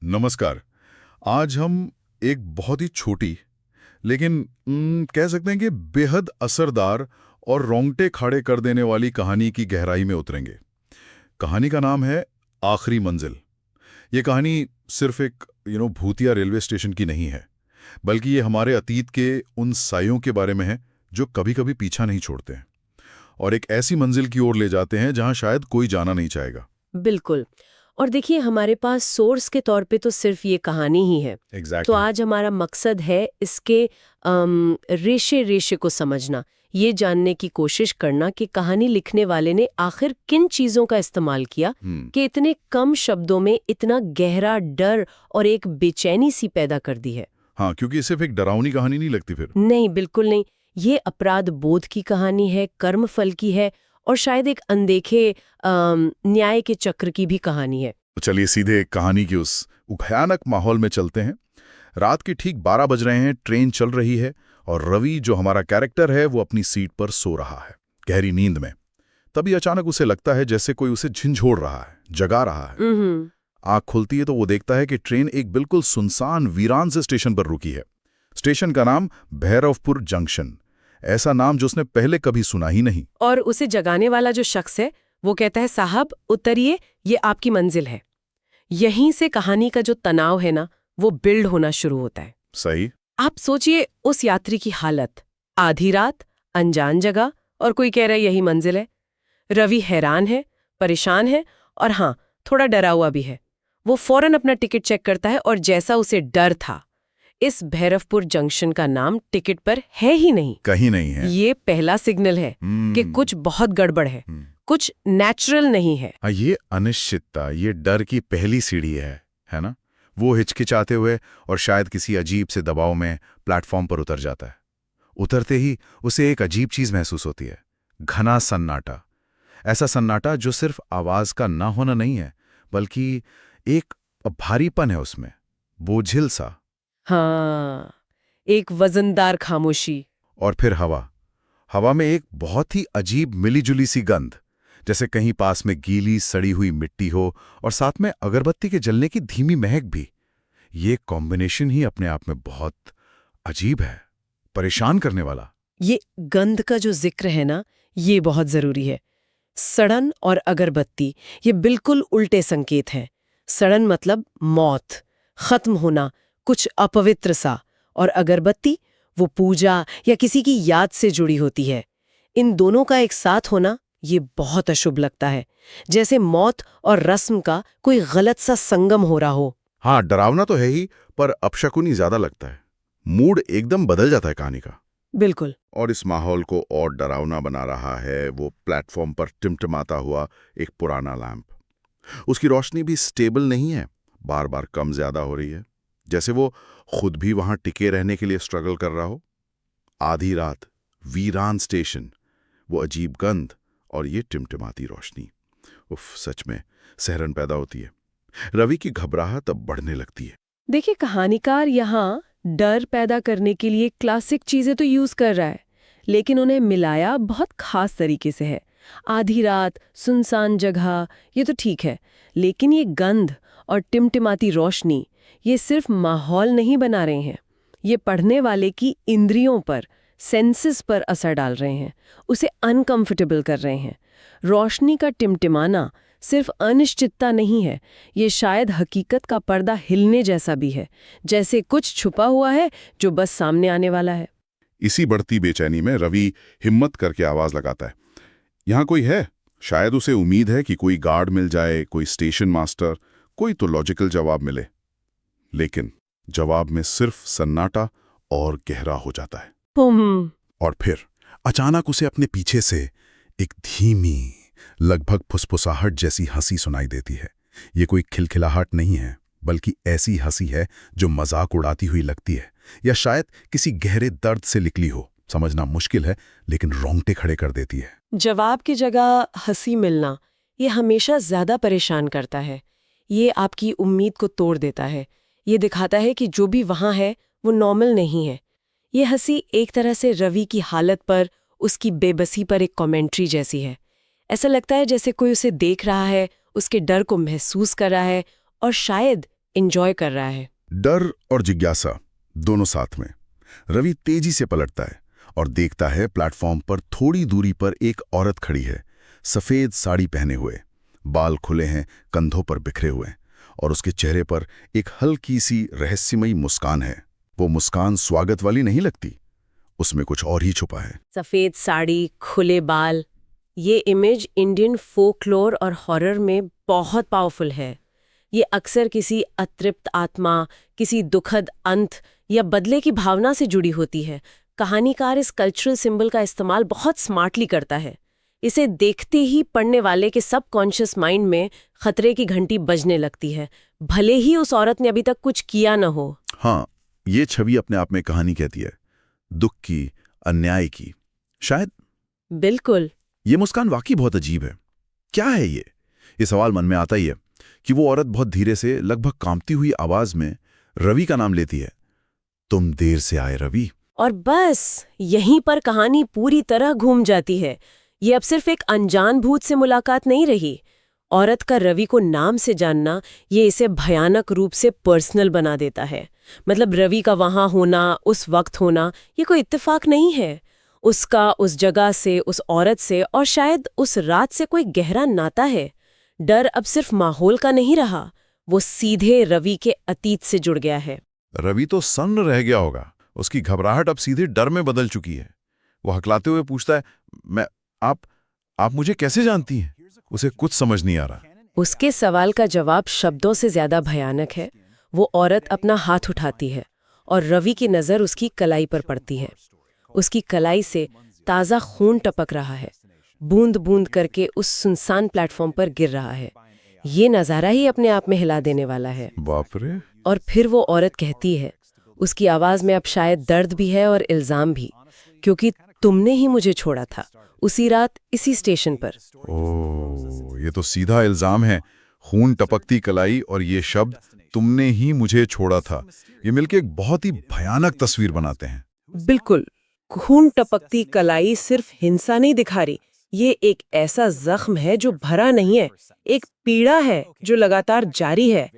नमस्कार। आज हम एक बहुत ही छोटी लेकिन कह सकते हैं कि बेहद असरदार और रोंगटे खड़े कर देने वाली कहानी की गहराई में उतरेंगे। कहानी का नाम है आखिरी मंजिल। ये कहानी सिर्फ एक भूतिया रेलवे स्टेशन की नहीं है, बल्कि ये हमारे अतीत के उन सायों के बारे में है जो कभी कभी पीछा नहीं छोड़ते हैं और एक ऐसी मंजिल की ओर ले जाते हैं जहां शायद कोई जाना नहीं चाहेगा। बिल्कुल। और देखिए, हमारे पास सोर्स के तौर पे तो सिर्फ ये कहानी ही है। तो आज हमारा मकसद है इसके रेशे रेशे को समझना, ये जानने की कोशिश करना कि कहानी लिखने वाले ने आखिर किन चीजों का इस्तेमाल किया कि इतने कम शब्दों में इतना गहरा डर और एक बेचैनी सी पैदा कर दी है। हाँ, क्योंकि सिर्फ एक डरावनी कहानी नहीं लगती फिर। नहीं, बिल्कुल नहीं। ये अपराध बोध की कहानी है, कर्मफल की है और शायद एक अनदेखे न्याय के चक्र की भी कहानी है। तो चलिए सीधे कहानी की उस भयानक माहौल में चलते हैं। रात के ठीक 12 बज रहे हैं, ट्रेन चल रही है और रवि जो हमारा कैरेक्टर है वो अपनी सीट पर सो रहा है, गहरी नींद में। तभी अचानक उसे लगता है जैसे कोई उसे झिंझोड़ रहा है, जगा रहा है। आंख खुलती है तो वो देखता है कि ट्रेन एक बिल्कुल सुनसान वीरान से स्टेशन पर रुकी है। स्टेशन का नाम भैरवपुर जंक्शन, ऐसा नाम जो उसने पहले कभी सुना ही नहीं। और उसे जगाने वाला जो शख्स है वो कहता है, साहब उतरिए, ये आपकी मंजिल है। यहीं से कहानी का जो तनाव है ना, वो बिल्ड होना शुरू होता है। सही। आप सोचिए उस यात्री की हालत, आधी रात, अनजान जगह और कोई कह रहा है यही मंजिल है। रवि हैरान है, परेशान है और हाँ, थोड़ा डरा हुआ भी है। वो फौरन अपना टिकट चेक करता है और जैसा उसे डर था, इस भैरवपुर जंक्शन का नाम टिकट पर है ही नहीं, कहीं नहीं है। ये पहला सिग्नल है कि कुछ बहुत गड़बड़ है, कुछ नेचुरल नहीं है। ये अनिश्चितता, ये डर की पहली सीढ़ी है ना? वो हिचकिचाते हुए और शायद किसी अजीब से दबाव में प्लेटफॉर्म पर उतर जाता है। उतरते ही उसे एक अजीब चीज महसूस होती है, घना सन्नाटा। ऐसा सन्नाटा जो सिर्फ आवाज का ना होना नहीं है, बल्कि एक भारीपन है उसमें, बोझिल सा। हाँ, एक वजनदार खामोशी। और फिर हवा में एक बहुत ही अजीब मिलीजुली सी गंध, जैसे कहीं पास में गीली सड़ी हुई मिट्टी हो और साथ में अगरबत्ती के जलने की धीमी महक भी। ये कॉम्बिनेशन ही अपने आप में बहुत अजीब है, परेशान करने वाला। ये गंध का जो जिक्र है ना, ये बहुत जरूरी है। सड़न और अगरबत्ती, ये बिल्कुल उल्टे संकेत हैं। सड़न मतलब मौत, खत्म होना, कुछ अपवित्र सा, और अगरबत्ती वो पूजा या किसी की याद से जुड़ी होती है। इन दोनों का एक साथ होना ये बहुत अशुभ लगता है, जैसे मौत और रस्म का कोई गलत सा संगम हो रहा हो। हाँ, डरावना तो है ही, पर अपशकुनी ज्यादा लगता है। मूड एकदम बदल जाता है कहानी का। बिल्कुल। और इस माहौल को और डरावना बना रहा है वो प्लेटफॉर्म पर टिमटिमाता हुआ एक पुराना लैंप। उसकी रोशनी भी स्टेबल नहीं है, बार बार कम ज्यादा हो रही है, जैसे वो खुद भी वहां टिके रहने के लिए स्ट्रगल कर रहा हो। आधी रात, वीरान स्टेशन, वो अजीब गंध और ये टिमटिमाती रोशनी, उफ, सच में सहरन पैदा होती है। रवि की घबराहट अब बढ़ने लगती है। देखिए, कहानीकार यहाँ डर पैदा करने के लिए क्लासिक चीजें तो यूज कर रहा है, लेकिन उन्हें मिलाया बहुत खास तरीके से है। आधी रात, सुनसान जगह, ये तो ठीक है, लेकिन ये गंध और टिमटिमाती रोशनी, ये सिर्फ माहौल नहीं बना रहे हैं, ये पढ़ने वाले की इंद्रियों पर, सेंसेस पर असर डाल रहे हैं, उसे अनकंफर्टेबल कर रहे हैं। रोशनी का टिमटिमाना सिर्फ अनिश्चितता नहीं है, ये शायद हकीकत का पर्दा हिलने जैसा भी है, जैसे कुछ छुपा हुआ है जो बस सामने आने वाला है। इसी बढ़ती बेचैनी में रवि हिम्मत करके आवाज लगाता है, यहाँ कोई है। शायद उसे उम्मीद है कि कोई गार्ड मिल जाए, कोई स्टेशन मास्टर, कोई तो लॉजिकल जवाब मिले। लेकिन जवाब में सिर्फ सन्नाटा और गहरा हो जाता है। और फिर अचानक उसे अपने पीछे से एक धीमी, लगभग फुसफुसाहट जैसी हंसी सुनाई देती है। ये कोई खिलखिलाहट नहीं है, बल्कि ऐसी हंसी है जो मजाक उड़ाती हुई लगती है, या शायद किसी गहरे दर्द से निकली हो। समझना मुश्किल है, लेकिन रोंगटे खड़े कर देती है। जवाब की जगह हंसी मिलना, ये हमेशा ज्यादा परेशान करता है। ये आपकी उम्मीद को तोड़ देता है। ये दिखाता है कि जो भी वहां है वो नॉर्मल नहीं है। ये हंसी एक तरह से रवि की हालत पर, उसकी बेबसी पर एक कमेंट्री जैसी है। ऐसा लगता है जैसे कोई उसे देख रहा है, उसके डर को महसूस कर रहा है और शायद एंजॉय कर रहा है। डर और जिज्ञासा दोनों साथ में। रवि तेजी से पलटता है और देखता है प्लेटफॉर्म पर थोड़ी दूरी पर एक औरत खड़ी है, सफेद साड़ी पहने हुए, बाल खुले हैं, कंधों पर बिखरे हुए, और उसके चेहरे पर एक हल्की सी रहस्यमयी मुस्कान है। वो मुस्कान स्वागत वाली नहीं लगती, उसमें कुछ और ही छुपा है। सफेद साड़ी, खुले बाल, ये इमेज इंडियन फोकलोर और हॉरर में बहुत पावरफुल है। ये अक्सर किसी अतृप्त आत्मा, किसी दुखद अंत या बदले की भावना से जुड़ी होती है। कहानीकार इस कल्चरल सिंबल का इस्तेमाल बहुत स्मार्टली करता है। इसे देखते ही पढ़ने वाले के सबकॉन्शियस माइंड में खतरे की घंटी बजने लगती है, भले ही उस औरत ने अभी तक कुछ किया न हो। हाँ, ये छवि अपने आप में कहानी कहती है, दुख की, अन्याय की, शायद। बिल्कुल। ये मुस्कान वाकई बहुत अजीब है। क्या है ये सवाल मन में आता ही है कि वो औरत बहुत धीरे से, लगभग कांपती हुई आवाज में रवि का नाम लेती है। तुम देर से आए रवि। और बस यहीं पर कहानी पूरी तरह घूम जाती है। ये अब सिर्फ एक अनजान भूत से मुलाकात नहीं रही। औरत का रवि को नाम से जानना, ये इसे भयानक रूप से पर्सनल बना देता है। मतलब रवि का वहां होना, उस वक्त होना, ये कोई इत्तेफाक नहीं है। उसका उस जगह से, उस औरत से और शायद उस रात से कोई गहरा नाता है। डर अब सिर्फ माहौल का नहीं रहा, वो सीधे रवि के अतीत से जुड़ गया है। रवि तो सन्न रह गया होगा। उसकी घबराहट अब सीधे डर में बदल चुकी है। वो हकलाते हुए पूछता है, आप मुझे कैसे जानती हैं? उसे कुछ समझ नहीं आ रहा। उसके सवाल का जवाब शब्दों से ज्यादा भयानक है। वो औरत अपना हाथ उठाती है और रवि की नजर उसकी कलाई पर पड़ती है। उसकी कलाई से ताज़ा खून टपक रहा है, बूंद बूंद करके उस सुनसान प्लेटफॉर्म पर गिर रहा है। ये नज़ारा ही अपने आप में हिला देने वाला है। बाप रे। और फिर वो औरत कहती है, उसकी आवाज़ में अब शायद दर्द भी है और इल्ज़ाम भी, क्योंकि तुमने ही मुझे छोड़ा था उसी रात, इसी स्टेशन पर। ओह, ये तो सीधा इल्जाम है। खून टपकती कलाई और ये शब्द, तुमने ही मुझे छोड़ा था, ये मिलके एक बहुत ही भयानक तस्वीर बनाते हैं। बिल्कुल। खून टपकती कलाई सिर्फ हिंसा नहीं दिखा रही, ये एक ऐसा जख्म है जो भरा नहीं है, एक पीड़ा है जो लगातार जारी है।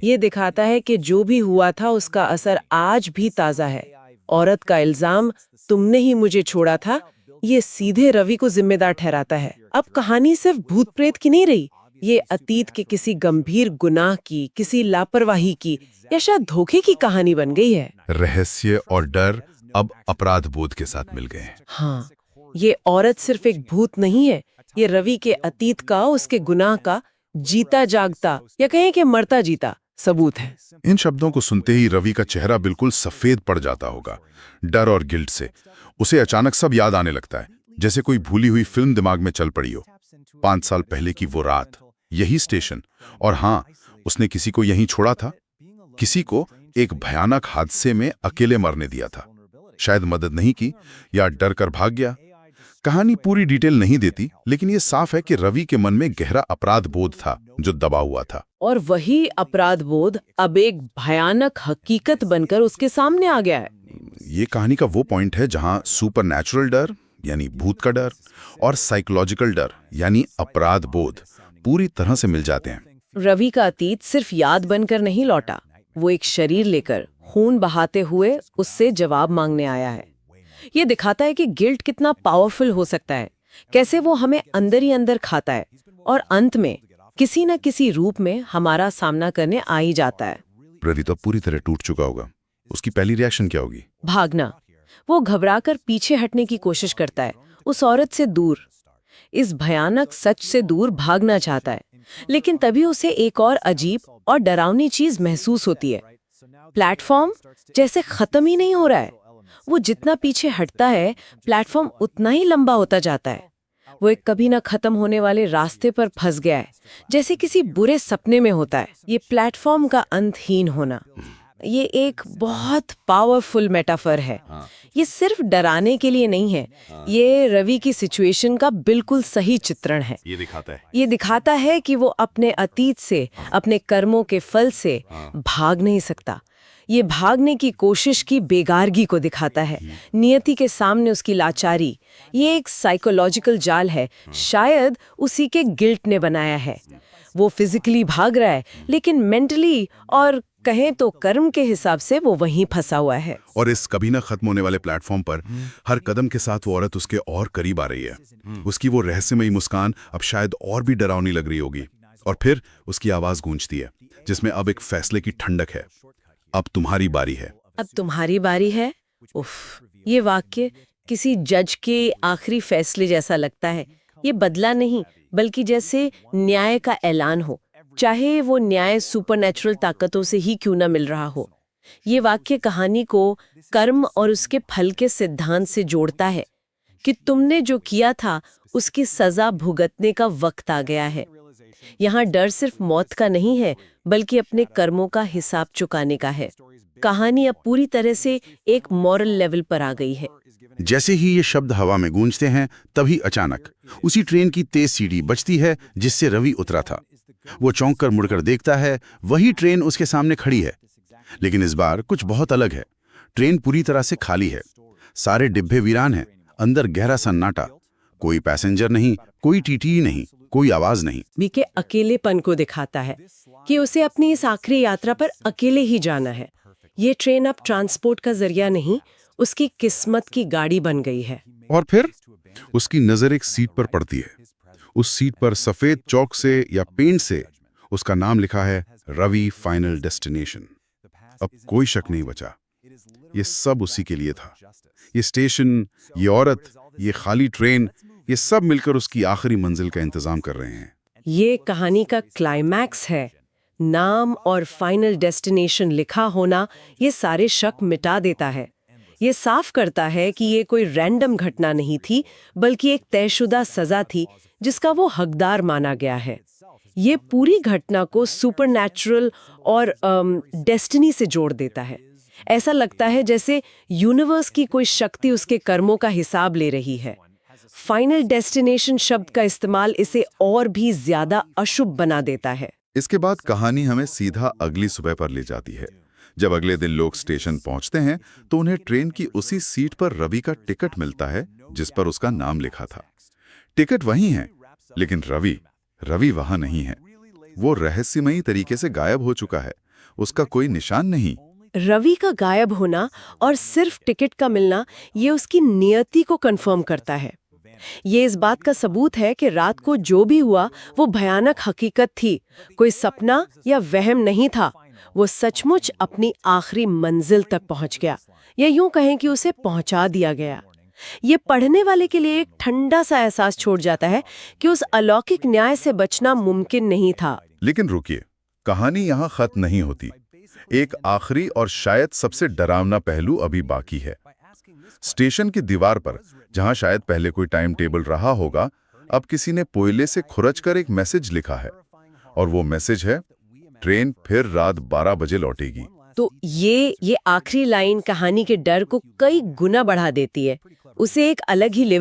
ये दिखाता है कि जो भी हुआ था उसका असर आज भी ताज़ा है। औरत का इल्जाम, तुमने ही मुझे छोड़ा था, ये सीधे रवि को जिम्मेदार ठहराता है। अब कहानी सिर्फ भूत प्रेत की नहीं रही, ये अतीत के किसी गंभीर गुनाह की, किसी लापरवाही की या शायद धोखे की कहानी बन गई है। रहस्य और डर अब अपराध बोध के साथ मिल गए हैं। हाँ, ये औरत सिर्फ एक भूत नहीं है, ये रवि के अतीत का, उसके गुनाह का जीता जागता या कहें कि मरता जीता सबूत है। इन शब्दों को सुनते ही रवि का चेहरा बिल्कुल सफेद पड़ जाता होगा, डर और गिल्ट से। उसे अचानक सब याद आने लगता है, जैसे कोई भूली हुई फिल्म दिमाग में चल पड़ी हो। 5 साल पहले की वो रात, यही स्टेशन, और हाँ, उसने किसी को यहीं छोड़ा था, किसी को एक भयानक हादसे में अकेले मरने दिया था। शायद मदद नहीं की या डर कर भाग गया। कहानी पूरी डिटेल नहीं देती, लेकिन ये साफ है कि रवि के मन में गहरा अपराध बोध था जो दबा हुआ था। और वही अपराध बोध अब एक भयानक हकीकत बनकर उसके सामने आ गया है। ये कहानी का वो पॉइंट है जहां सुपरनैचुरल डर, यानी भूत का डर, और साइकोलॉजिकल डर, यानी अपराध बोध, पूरी तरह से मिल जाते हैं। रवि का अतीत सिर्फ याद बनकर नहीं लौटा, वो एक शरीर लेकर खून बहाते हुए उससे जवाब मांगने आया है। ये दिखाता है कि गिल्ट कितना पावरफुल हो सकता है, कैसे वो हमें अंदर ही अंदर खाता है और अंत में किसी न किसी रूप में हमारा सामना करने आ ही जाता है। रवि तो पूरी तरह टूट चुका होगा। उसकी पहली रिएक्शन क्या होगी? भागना। वो घबराकर पीछे हटने की कोशिश करता है, उस औरत से दूर, इस भयानक सच से दूर भागना चाहता है। लेकिन तभी उसे एक और अजीब और डरावनी चीज महसूस होती है। प्लेटफॉर्म जैसे खत्म ही नहीं हो रहा है। वो जितना पीछे हटता है, प्लेटफॉर्म उतना ही लंबा होता जाता है। वो एक कभी ना खत्म होने वाले रास्ते पर फंस गया है, जैसे किसी बुरे सपने में होता है। ये प्लेटफॉर्म का अंतहीन होना, ये एक बहुत पावरफुल मेटाफर है। ये सिर्फ डराने के लिए नहीं है, ये रवि की सिचुएशन का बिल्कुल सही चित्रण है। ये दिखाता है कि वो अपने अतीत से, अपने कर्मों के फल से भाग नहीं सकता। ये भागने की कोशिश की बेगारगी को दिखाता है, नियति के सामने उसकी लाचारी। ये एक साइकोलॉजिकल जाल है, शायद उसी के गिल्ट ने बनाया है। वो फिजिकली भाग रहा है लेकिन मेंटली और कहें तो कर्म के हिसाब से वो वहीं फंसा हुआ है। और इस कभी ना खत्म होने वाले प्लेटफॉर्म पर हर कदम के साथ वो औरत उसके और करीब आ रही है। उसकी वो रहस्यमयी मुस्कान अब शायद और भी डरावनी लग रही होगी। और फिर उसकी आवाज गूंजती है जिसमें अब एक फैसले की ठंडक है। अब तुम्हारी बारी है। अब तुम्हारी बारी है। उफ, ये वाक्य किसी जज के आखिरी फैसले जैसा लगता है। ये बदला नहीं बल्कि जैसे न्याय का ऐलान हो, चाहे वो न्याय सुपरनैचुरल ताकतों से ही क्यों ना मिल रहा हो। ये वाक्य कहानी को कर्म और उसके फल के सिद्धांत से जोड़ता है कि तुमने जो किया था उसकी सजा भुगतने का वक्त आ गया है। यहाँ डर सिर्फ मौत का नहीं है बल्कि अपने कर्मों का हिसाब चुकाने का है। कहानी अब पूरी तरह से एक मॉरल लेवल पर आ गई है। जैसे ही ये शब्द हवा में गूंजते हैं तभी अचानक उसी ट्रेन की तेज सीटी बजती है जिससे रवि उतरा था। वो चौंक कर मुड़कर देखता है, वही ट्रेन उसके सामने खड़ी है। लेकिन इस बार कुछ बहुत अलग है। ट्रेन पूरी तरह से खाली है। सारे डिब्बे वीरान हैं, अंदर गहरा सन्नाटा। कोई पैसेंजर नहीं, कोई टीटी नहीं, कोई आवाज नहीं। बी के अकेलेपन को दिखाता है कि उसे अपनी इस आखिरी यात्रा पर अकेले ही जाना है। ये ट्रेन अब ट्रांसपोर्ट का जरिया नहीं, उसकी किस्मत की गाड़ी बन गई है। और फिर उसकी नजर एक सीट पर पड़ती है। उस सीट पर सफेद चौक से या पेंट से उसका नाम लिखा है, रवि फाइनल डेस्टिनेशन। अब कोई शक नहीं बचा, ये सब उसी के लिए था। ये स्टेशन, ये औरत, ये खाली ट्रेन, ये सब मिलकर उसकी आखिरी मंजिल का इंतजाम कर रहे हैं। ये कहानी का क्लाइमैक्स है। नाम और फाइनल डेस्टिनेशन लिखा होना ये सारे शक मिटा देता है। ये साफ करता है कि ये कोई रैंडम घटना नहीं थी बल्कि एक तयशुदा सजा थी जिसका वो हकदार माना गया है। ये पूरी घटना को सुपरनैचुरल और डेस्टिनी से जोड़ देता है। ऐसा लगता है जैसे यूनिवर्स की कोई शक्ति उसके कर्मों का हिसाब ले रही है। फाइनल डेस्टिनेशन शब्द का इस्तेमाल इसे और भी ज्यादा अशुभ बना देता है। इसके बाद कहानी हमें सीधा अगली सुबह पर ले जाती है। जब अगले दिन लोग स्टेशन पहुंचते हैं तो उन्हें ट्रेन की उसी सीट पर रवि का टिकट मिलता है जिस पर उसका नाम लिखा था। टिकट वही है लेकिन रवि वहां नहीं है। वो रहस्यमयी तरीके से गायब हो चुका है। उसका कोई निशान नहीं। रवि का गायब होना और सिर्फ टिकट का मिलना ये उसकी नियति को कंफर्म करता है। ये इस बात का सबूत है कि रात को जो भी हुआ वो भयानक हकीकत थी, कोई सपना या वहम नहीं था। वो सचमुच अपनी आखिरी मंजिल तक पहुंच गया, या यूं कहें कि उसे पहुंचा दिया गया। ये पढ़ने वाले के लिए एक ठंडा सा एहसास छोड़ जाता है कि उस अलौकिक न्याय से बचना मुमकिन नहीं था। लेकिन रुकिए, कहानी यहाँ खत्म नहीं होती। एक आखिरी और शायद सबसे डरावना पहलू अभी बाकी है। स्टेशन की दीवार पर, जहां शायद पहले कोई टाइम टेबल रहा होगा, अब किसी ने कोयले से खुरचकर एक मैसेज लिखा है। और वो मैसेज है, ट्रेन फिर रात 12 बजे लौटेगी। तो ये आखिरी लाइन कहानी के डर को कई गुना बढ़ा देती है, उसे एक अलग ही